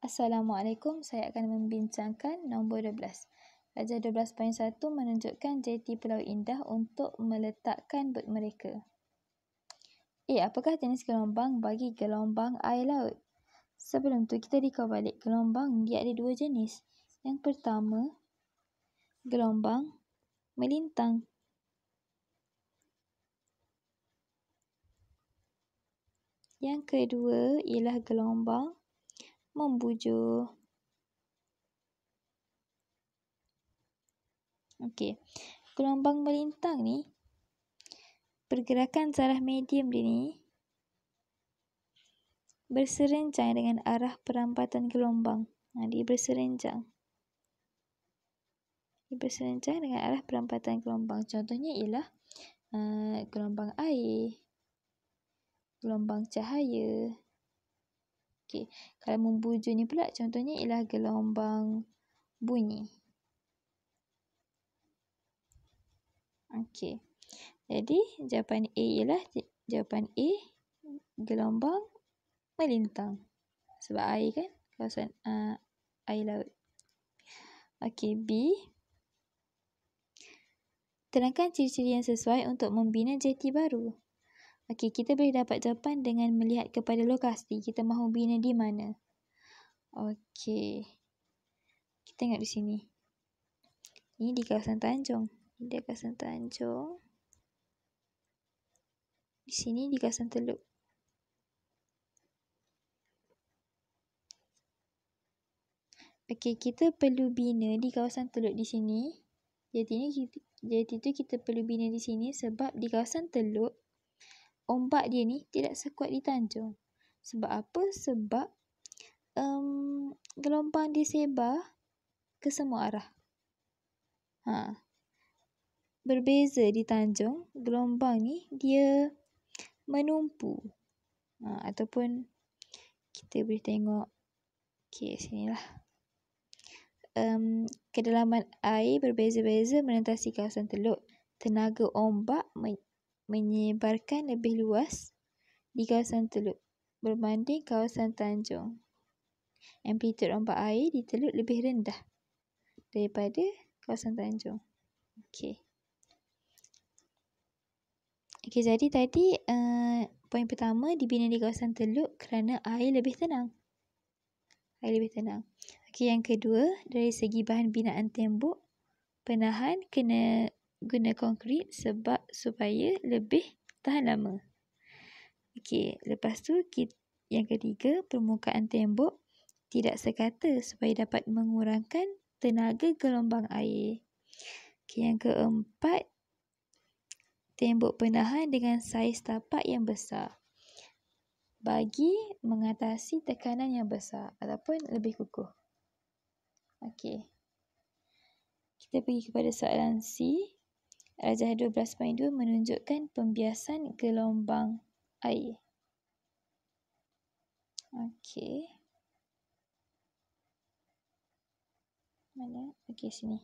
Assalamualaikum, saya akan membincangkan nombor 12. Rajah 12.1 menunjukkan jeti Pulau Indah untuk meletakkan bot mereka. Apakah jenis gelombang bagi gelombang air laut? Sebelum tu kita recall balik. Gelombang dia ada dua jenis. Yang pertama, gelombang melintang. Yang kedua ialah gelombang membujur. Gelombang melintang ni, pergerakan zarah medium dia ni berserenjang dengan arah perampatan gelombang. Dia berserenjang. Dengan arah perampatan gelombang. Contohnya ialah gelombang air, gelombang cahaya. Kalau membujur ni pula, contohnya ialah gelombang bunyi. Jadi jawapan A ialah gelombang melintang. Sebab air kan, kawasan air laut. B. Terangkan ciri-ciri yang sesuai untuk membina jeti baru. Kita boleh dapat jawapan dengan melihat kepada lokasi. Kita mahu bina di mana? Kita tengok di sini. Ini di kawasan Tanjung. Di sini di kawasan Teluk. Kita perlu bina di kawasan Teluk di sini. Jeti tu kita perlu bina di sini sebab di kawasan Teluk, ombak dia ni tidak sekuat di Tanjung. Sebab apa? Sebab gelombang dia sebar ke semua arah. Berbeza di Tanjung, gelombang ni dia menumpu. Ataupun kita boleh tengok sinilah. Kedalaman air berbeza-beza melintasi kawasan Teluk. Tenaga ombak menyebarkan lebih luas di kawasan Teluk berbanding kawasan Tanjung. Amplitude ombak air di Teluk lebih rendah daripada kawasan Tanjung. Jadi tadi poin pertama dibina di kawasan Teluk kerana air lebih tenang. Yang kedua, dari segi bahan binaan tembok, penahan kena guna konkrit sebab supaya lebih tahan lama. Lepas tu yang ketiga, permukaan tembok tidak sekata supaya dapat mengurangkan tenaga gelombang air. Yang keempat, tembok penahan dengan saiz tapak yang besar bagi mengatasi tekanan yang besar ataupun lebih kukuh. Kita pergi kepada soalan C. Rajah 12.2 menunjukkan pembiasan gelombang air. Mana? Sini.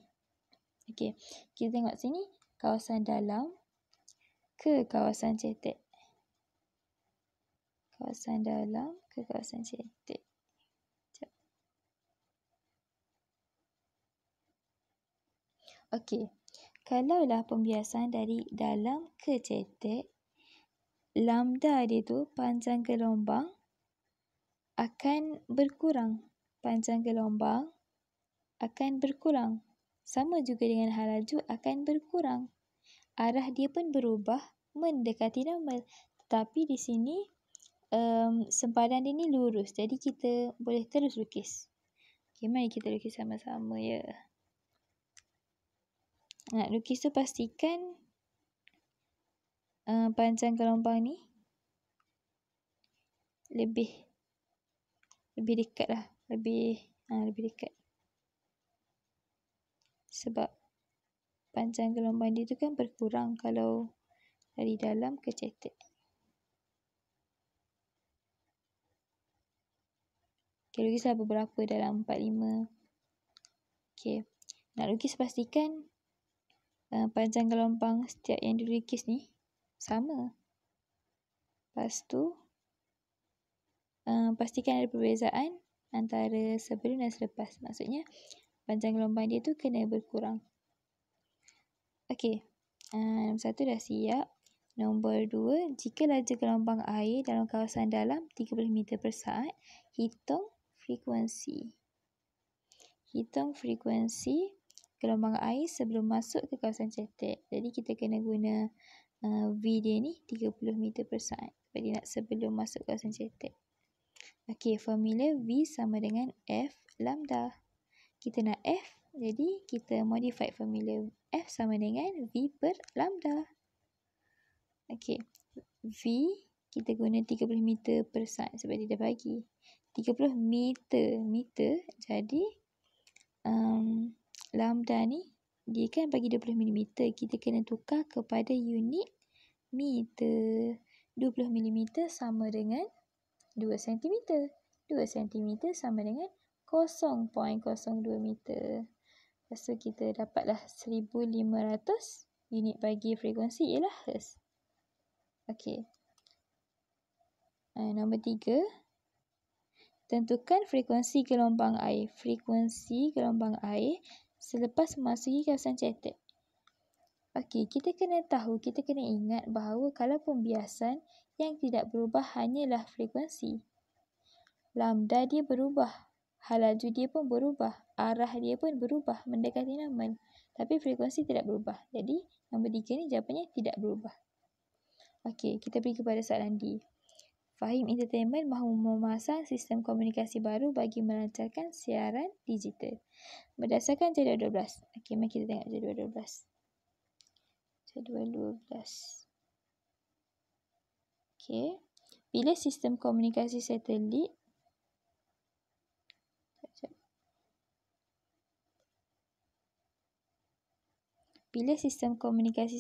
Kita tengok sini, kawasan dalam ke kawasan cetek. Kawasan dalam ke kawasan cetek. Kalaulah pembiasan dari dalam ke cetek, lambda dia tu, panjang gelombang akan berkurang. Sama juga dengan laju akan berkurang. Arah dia pun berubah mendekati normal. Tetapi di sini sempadan dia ni lurus. Jadi kita boleh terus lukis. Mari kita lukis sama-sama ya. Nak lukis tu pastikan panjang gelombang ni lebih dekat lah. Lebih dekat. Sebab panjang gelombang dia tu kan berkurang kalau dari dalam ke cetek. Lukislah beberapa dalam 4-5. Nak lukis pastikan panjang gelombang setiap yang dilukis ni sama. Lepas tu pastikan ada perbezaan antara sebelum dan selepas. Maksudnya panjang gelombang dia tu kena berkurang. Okey. Nombor 1 dah siap. Nombor 2, jika laju gelombang air dalam kawasan dalam 30 meter per saat, hitung frekuensi. Hitung frekuensi gelombang air sebelum masuk ke kawasan cetek. Jadi kita kena guna V dia ni 30 meter per saat. Jadi nak sebelum masuk kawasan cetek. Okey, formula V sama dengan F lambda. Kita nak F, jadi kita modify formula. F sama dengan V per lambda. Okey, V kita guna 30 meter per saat sebab dia dah bagi. 30 meter, jadi lambda ni dia kan bagi 20 mm. Kita kena tukar kepada unit meter. 20 mm sama dengan 2 cm. 2 cm sama dengan 0.02 meter. Lepas tu kita dapatlah 1500 unit bagi frekuensi ialah Hertz. Okey. Nombor 3. Tentukan frekuensi gelombang air. Frekuensi gelombang air selepas memasuki kawasan cetek. Okey, kita kena tahu, kita kena ingat bahawa kalau pembiasan yang tidak berubah hanyalah frekuensi. Lambda dia berubah. Hal laju dia pun berubah. Arah dia pun berubah mendekati normal. Tapi frekuensi tidak berubah. Jadi, nombor 3 ni jawapannya tidak berubah. Okey, kita pergi kepada soalan D. Fahim Entertainment mahu memasang sistem komunikasi baru bagi melancarkan siaran digital. Berdasarkan jadual 12. Okey, mari kita tengok jadual 12. Jadual 12. Okey. Bila sistem komunikasi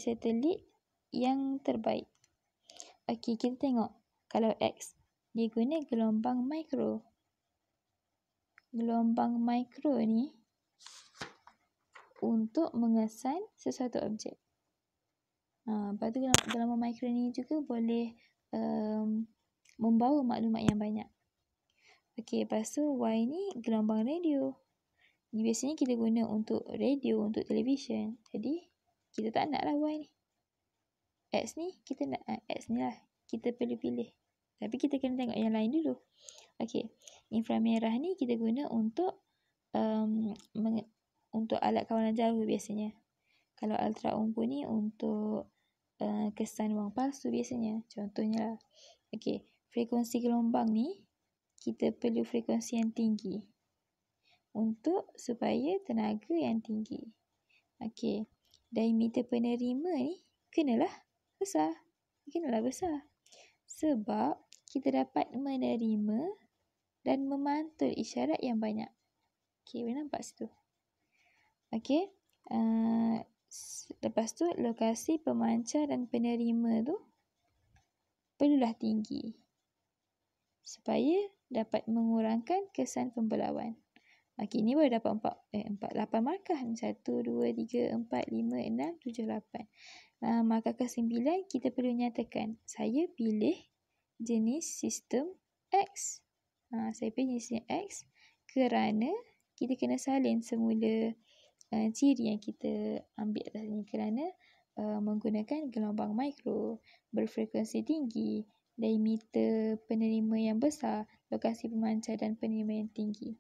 satelit yang terbaik. Okey, kita tengok. Kalau X, dia guna gelombang mikro. Gelombang mikro ni untuk mengesan sesuatu objek. Lepas tu gelombang mikro ni juga boleh membawa maklumat yang banyak. Okey, lepas tu Y ni gelombang radio. Biasanya kita guna untuk radio, untuk televisyen. Jadi, kita tak nak lah Y ni. X ni, kita nak X ni lah. Kita perlu pilih. Tapi kita kena tengok yang lain dulu. Okey, inframerah ni kita guna untuk untuk alat kawalan jauh biasanya. Kalau ultra umpu ni untuk kesan wang palsu biasanya. Contohnya lah. Okey, frekuensi gelombang ni kita perlu frekuensi yang tinggi untuk supaya tenaga yang tinggi. Okey, diameter penerima ni kenalah besar. Sebab kita dapat menerima dan memantul isyarat yang banyak. Okey, boleh nampak situ. Okey. Lepas tu, lokasi pemancar dan penerima tu perlulah tinggi supaya dapat mengurangkan kesan pembelauan. Okey, ni baru dapat 8 markah. 1, 2, 3, 4, 5, 6, 7, 8. Markah ke-9, kita perlu nyatakan saya pilih jenis sistem X. Saya pilih jenis sistem X kerana kita kena salin semula ciri yang kita ambil atas ni kerana menggunakan gelombang mikro, berfrekuensi tinggi, diameter penerima yang besar, lokasi pemancar dan penerima yang tinggi.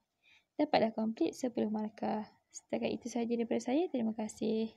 Dapatlah komplit 10 markah. Setakat itu sahaja daripada saya. Terima kasih.